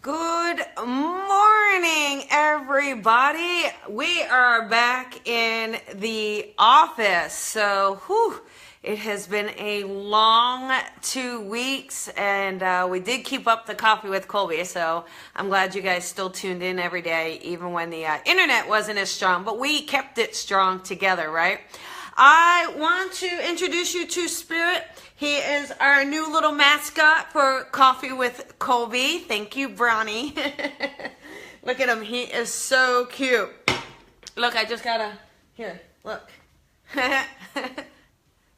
Good morning, everybody. We are back in the office. So, it has been a long 2 weeks, and we did keep up the coffee with Colby. So I'm glad you guys still tuned in every day, even when the internet wasn't as strong. But we kept it strong together, right? I want to introduce you to Spirit. He is our new little mascot for Coffee with Colby. Thank you, Brownie. Look at him. He is so cute. Look, I just gotta, here, look.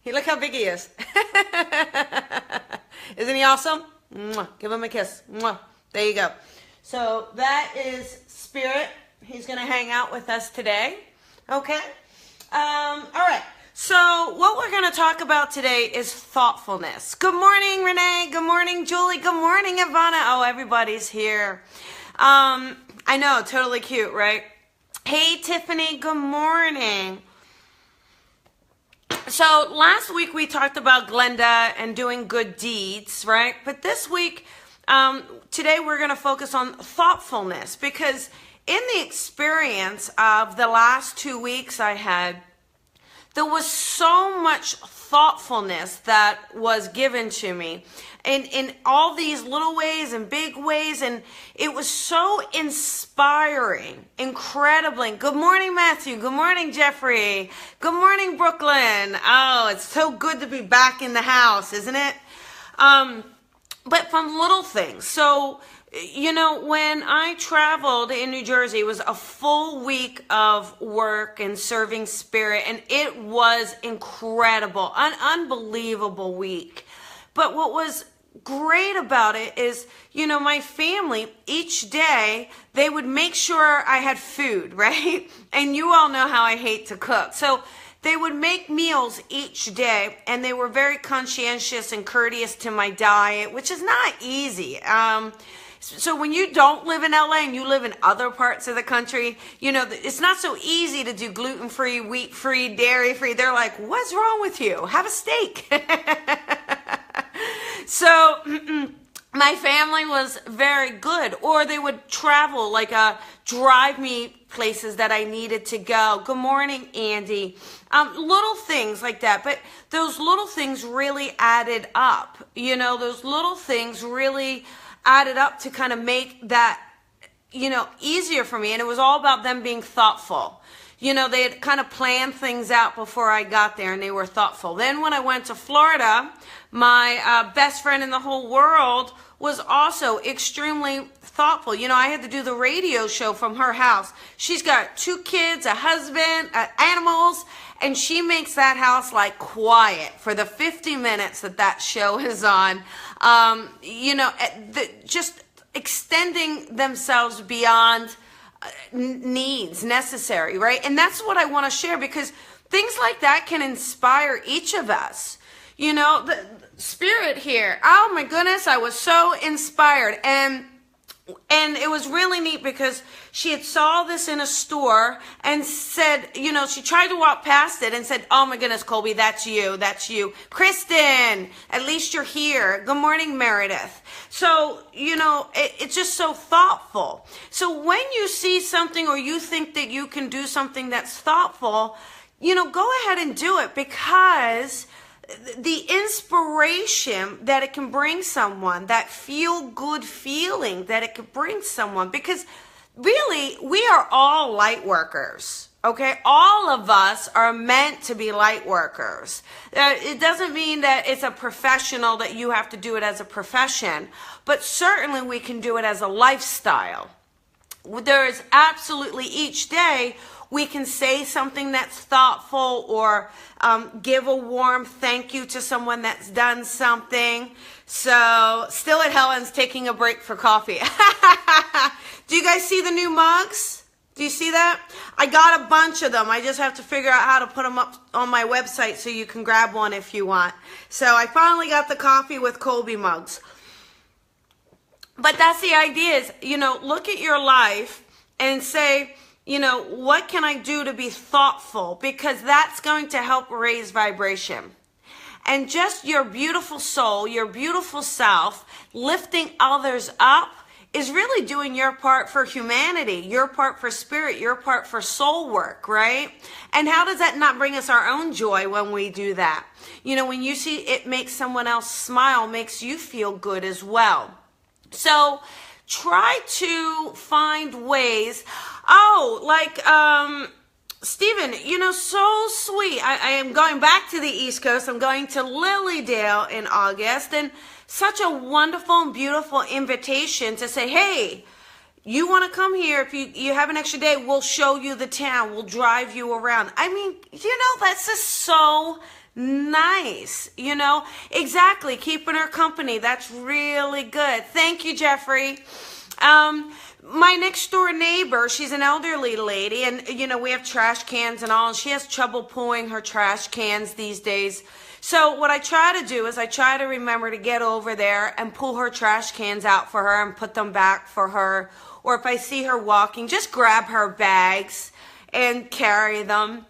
Look how big he is. Isn't he awesome? Mwah. Give him a kiss. Mwah. There you go. So that is Spirit. He's gonna hang out with us today. Okay. All right. So what we're going to talk about today is thoughtfulness. Good morning, Renee. Good morning, Julie. Good morning, Ivana. Oh, everybody's here. I know, totally cute, right? Hey, Tiffany. Good morning. So last week we talked about Glenda and doing good deeds, right? But this week, today we're going to focus on thoughtfulness, because in the experience of the last 2 weeks I had, there was so much thoughtfulness that was given to me in all these little ways and big ways, and it was so inspiring, incredibly. Good morning, Matthew. Good morning, Jeffrey. Good morning, Brooklyn. Oh, it's so good to be back in the house, isn't it? But from little things. So, you know, when I traveled in New Jersey, it was a full week of work and serving Spirit, and it was incredible, an unbelievable week. But what was great about it is, you know, my family, each day, they would make sure I had food, right? And you all know how I hate to cook. So they would make meals each day, and they were very conscientious and courteous to my diet, which is not easy. So when you don't live in LA and you live in other parts of the country, you know, it's not so easy to do gluten-free, wheat-free, dairy-free. They're like, what's wrong with you? Have a steak. So my family was very good. Or they would travel, like drive me places that I needed to go. Good morning, Andy. Little things like that. But those little things really added up. You know, those little things really added up to kind of make that, you know, easier for me. And it was all about them being thoughtful. You know, they had kind of planned things out before I got there, and they were thoughtful. Then when I went to Florida, my best friend in the whole world was also extremely thoughtful. You know, I had to do the radio show from her house. She's got 2 kids, a husband, animals, and she makes that house like quiet for the 50 minutes that show is on. You know, just extending themselves beyond needs necessary, right? And that's what I want to share, because things like that can inspire each of us. You know, the Spirit here, oh my goodness, I was so inspired. And it was really neat, because she had saw this in a store and said, you know, she tried to walk past it and said, oh my goodness, Colby, that's you, that's you. Kristen, at least you're here. Good morning, Meredith. So, you know, it's just so thoughtful. So when you see something, or you think that you can do something that's thoughtful, you know, go ahead and do it, because the inspiration that it can bring someone, that feel-good feeling that it could bring someone, because really, we are all light workers, okay? All of us are meant to be light workers. It doesn't mean that it's a professional, that you have to do it as a profession, but certainly we can do it as a lifestyle. There is absolutely, each day, we can say something that's thoughtful, or give a warm thank you to someone that's done something. So, still at Helen's taking a break for coffee. Do you guys see the new mugs? Do you see that? I got a bunch of them. I just have to figure out how to put them up on my website so you can grab one if you want. So, I finally got the Coffee with Colby mugs. But that's the idea, is, you know, look at your life and say, you know, what can I do to be thoughtful? Because that's going to help raise vibration. And just your beautiful soul, your beautiful self, lifting others up is really doing your part for humanity, your part for spirit, your part for soul work, right? And how does that not bring us our own joy when we do that? You know, when you see it makes someone else smile, makes you feel good as well. So try to find ways. Oh, like, Stephen, you know, so sweet. I am going back to the East Coast. I'm going to Lilydale in August, and such a wonderful and beautiful invitation to say, hey, you want to come here? If you have an extra day, we'll show you the town. We'll drive you around. I mean, you know, that's just so nice, you know? Exactly. Keeping her company. That's really good. Thank you, Jeffrey. My next door neighbor, she's an elderly lady, and, you know, we have trash cans and all, and she has trouble pulling her trash cans these days. So what I try to do is I try to remember to get over there and pull her trash cans out for her and put them back for her. Or if I see her walking, just grab her bags and carry them.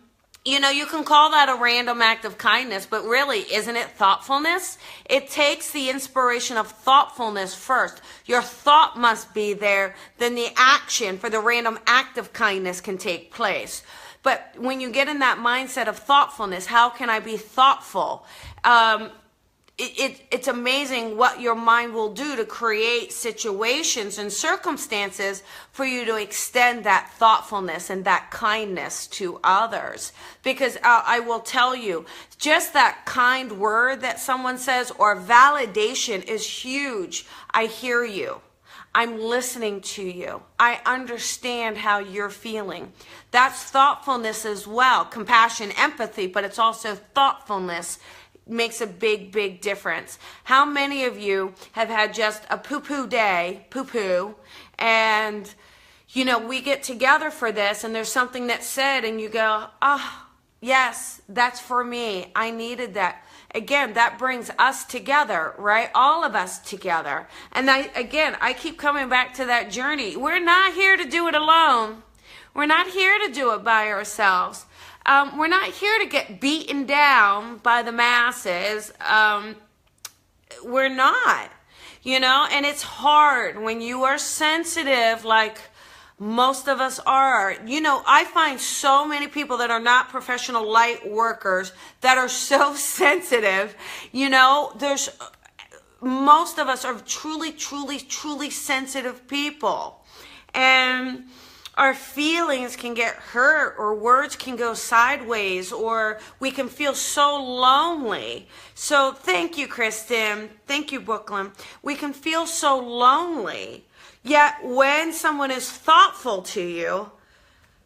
You know, you can call that a random act of kindness, but really, isn't it thoughtfulness? It takes the inspiration of thoughtfulness first. Your thought must be there, then the action for the random act of kindness can take place. But when you get in that mindset of thoughtfulness, how can I be thoughtful? It's amazing what your mind will do to create situations and circumstances for you to extend that thoughtfulness and that kindness to others. Because I will tell you, just that kind word that someone says or validation is huge. I hear you. I'm listening to you. I understand how you're feeling. That's thoughtfulness as well. Compassion, empathy, but it's also thoughtfulness. Makes a big, big difference. How many of you have had just a poo-poo day, poo-poo, and, you know, we get together for this and there's something that's said and you go, oh, yes, that's for me. I needed that. Again, that brings us together, right? All of us together. And I keep coming back to that journey. We're not here to do it alone. We're not here to do it by ourselves. We're not here to get beaten down by the masses. We're not, you know, and it's hard when you are sensitive, like most of us are. You know, I find so many people that are not professional light workers that are so sensitive. You know, most of us are truly, truly, truly sensitive people. And our feelings can get hurt, or words can go sideways, or we can feel so lonely. So thank you, Kristen. Thank you, Brooklyn. We can feel so lonely. Yet when someone is thoughtful to you,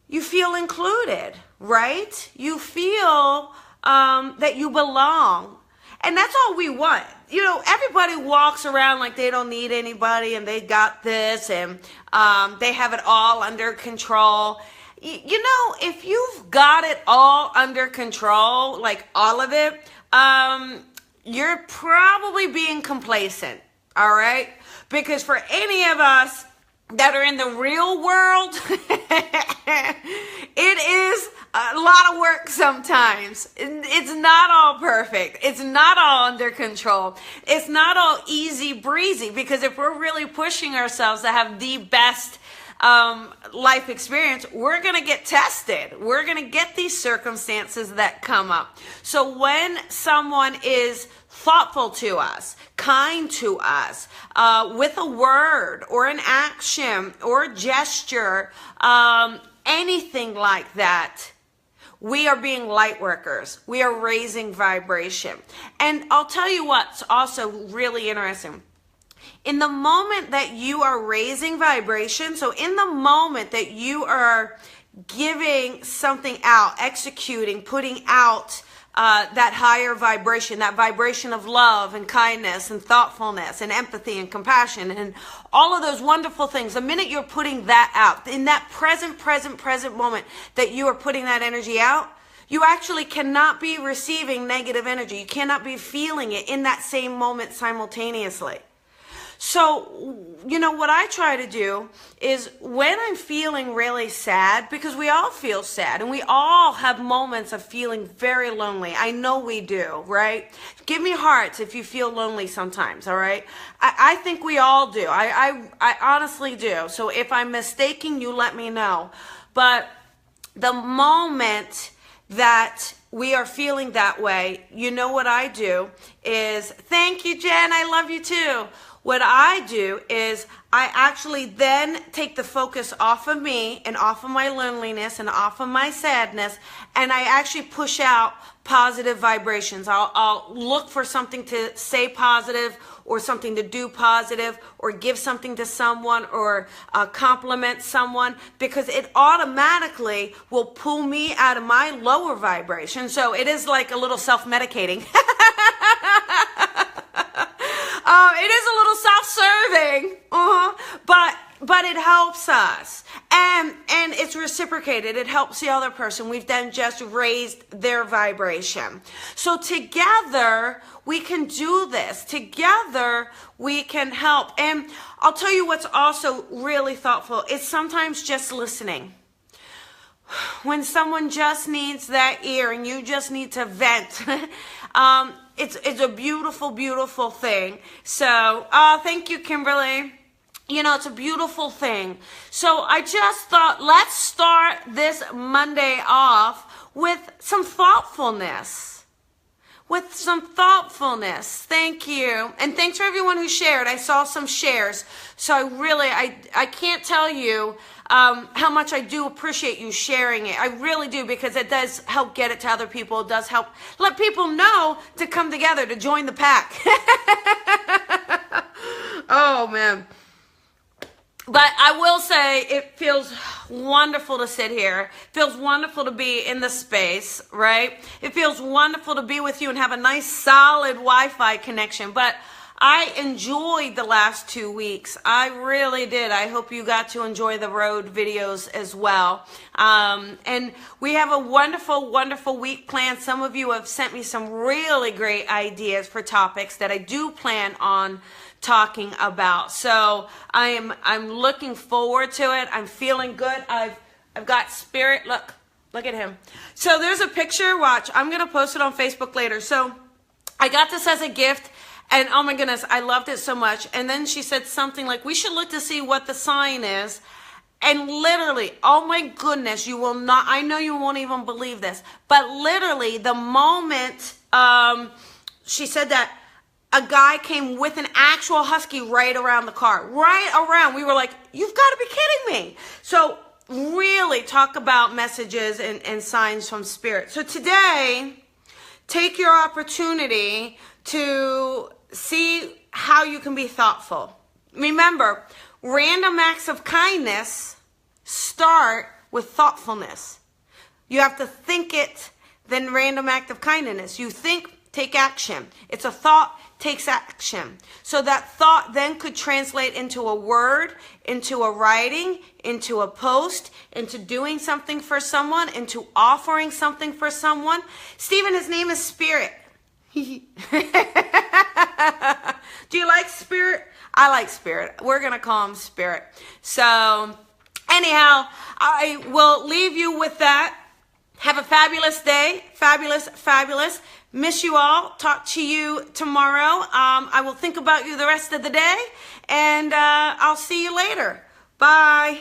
you feel included, right? You feel that you belong. And that's all we want. You know, everybody walks around like they don't need anybody and they got this and they have it all under control. You know, if you've got it all under control, like all of it, you're probably being complacent, all right? Because for any of us that are in the real world, it is a lot of work sometimes. It's not all perfect. It's not all under control. It's not all easy breezy, because if we're really pushing ourselves to have the best life experience, we're going to get tested. We're going to get these circumstances that come up. So when someone is thoughtful to us, kind to us, with a word or an action or a gesture, anything like that, we are being light workers. We are raising vibration. And I'll tell you what's also really interesting. In the moment that you are raising vibration, so in the moment that you are giving something out, executing, putting out that higher vibration, that vibration of love and kindness and thoughtfulness and empathy and compassion and all of those wonderful things, the minute you're putting that out, in that present moment that you are putting that energy out, you actually cannot be receiving negative energy. You cannot be feeling it in that same moment simultaneously. So, what I try to do is when I'm feeling really sad, because we all feel sad and we all have moments of feeling very lonely. I know we do, right? Give me hearts if you feel lonely sometimes, all right? I think we all do. I honestly do. So if I'm mistaken, you let me know. But the moment that we are feeling that way, what I do is, thank you, Jen, I love you too. What I do is I actually then take the focus off of me and off of my loneliness and off of my sadness, and I actually push out positive vibrations. I'll look for something to say positive, or something to do positive, or give something to someone, or compliment someone, because it automatically will pull me out of my lower vibration. So it is like a little self-medicating. It is a little self-serving, but it helps us, and it's reciprocated. It helps the other person. We've then just raised their vibration. So together we can do this. Together we can help. And I'll tell you what's also really thoughtful is sometimes just listening. When someone just needs that ear and you just need to vent. It's a beautiful, beautiful thing. So, thank you, Kimberly. It's a beautiful thing. So I just thought, let's start this Monday off with some thoughtfulness. Thank you. And thanks for everyone who shared. I saw some shares. So I can't tell you how much I do appreciate you sharing it. I really do, because it does help get it to other people. It does help let people know to come together, to join the pack. Oh, man. But I will say it feels wonderful to sit here. It feels wonderful to be in the space, right? It feels wonderful to be with you and have a nice solid Wi-Fi connection. But I enjoyed the last 2 weeks. I really did. I hope you got to enjoy the road videos as well. And we have a wonderful, wonderful week planned. Some of you have sent me some really great ideas for topics that I do plan on talking about. So I'm looking forward to it. I'm feeling good. I've got spirit. Look at him. So there's a picture. Watch. I'm going to post it on Facebook later. So I got this as a gift, and oh my goodness, I loved it so much. And then she said something like, we should look to see what the sign is. And literally, oh my goodness, you will not, I know you won't even believe this, but literally the moment she said that, a guy came with an actual husky right around the car, right around. We were like, you've got to be kidding me. So really talk about messages and signs from spirit. So today, take your opportunity to see how you can be thoughtful. Remember, random acts of kindness start with thoughtfulness. You have to think it, then random act of kindness. You think, take action. It's a thought, takes action. So that thought then could translate into a word, into a writing, into a post, into doing something for someone, into offering something for someone. Stephen, his name is Spirit. Do you like Spirit? I like Spirit. We're going to call him Spirit. So anyhow, I will leave you with that. Have a fabulous day. Fabulous, fabulous. Miss you all. Talk to you tomorrow. I will think about you the rest of the day, and I'll see you later. Bye.